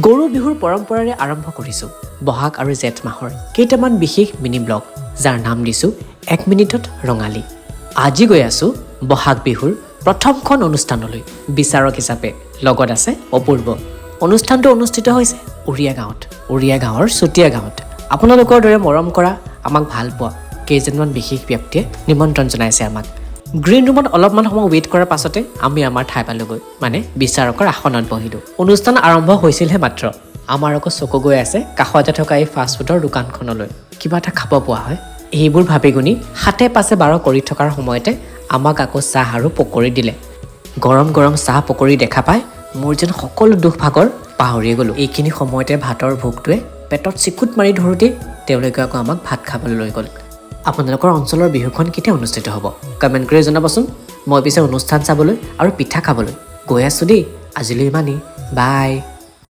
গৰু বিহুৰ পৰম্পৰাৰে আৰম্ভ কৰিছোঁ বহাগ আৰু জেঠ মাহৰ কেইটামান বিশেষ মিনি ব্লগ, যাৰ নাম দিছোঁ 1 মিনিটত ৰঙালী। আজি গৈ আছোঁ বহাগ বিহুৰ প্ৰথমখন অনুষ্ঠানলৈ বিচাৰক হিচাপে। লগত আছে অপূৰ্ব। অনুষ্ঠানটো অনুষ্ঠিত হৈছে উৰিয়া গাঁৱৰ চুতীয়া গাঁৱত। আপোনালোকৰ দৰে মৰম কৰা, আমাক ভাল পোৱা কেইজনমান বিশেষ ব্যক্তিয়ে নিমন্ত্ৰণ জনাইছে আমাক। গ্ৰীণ ৰুমত অলপমান সময় ৱেইট কৰাৰ পাছতে আমি আমাৰ ঠাই পালোগৈ, মানে বিচাৰকৰ আসনত বহিলোঁ। অনুষ্ঠান আৰম্ভ হৈছিলহে মাত্ৰ। আমাৰ আকৌ চকু গৈ আছে কাষতে থকা এই ফাষ্টফুডৰ দোকানখনলৈ। কিবা এটা খাব পোৱা হয়, এইবোৰ ভাবি গুণি হাতে পাছে বাৰ কৰি থকাৰ সময়তে আমাক আকৌ চাহ আৰু পকৰি দিলে। গৰম গৰম চাহ পকৰি দেখা পাই মোৰ যেন সকলো দুখ ভাগৰ পাহৰিয়ে গ'লোঁ। এইখিনি সময়তে ভাতৰ ভোকটোৱে পেটত চিকুট মাৰি ধৰোঁতেই তেওঁলোকে আকৌ আমাক ভাত খাবলৈ লৈ গ'ল। আপোনালোকৰ অঞ্চলৰ বিহুখন কেতিয়া অনুষ্ঠিত হ'ব কমেণ্ট কৰি জনাবচোন। মই পিছে অনুষ্ঠান চাবলৈ আৰু পিঠা খাবলৈ গৈ আছোঁ দেই। আজিলৈ ইমানেই, বাই।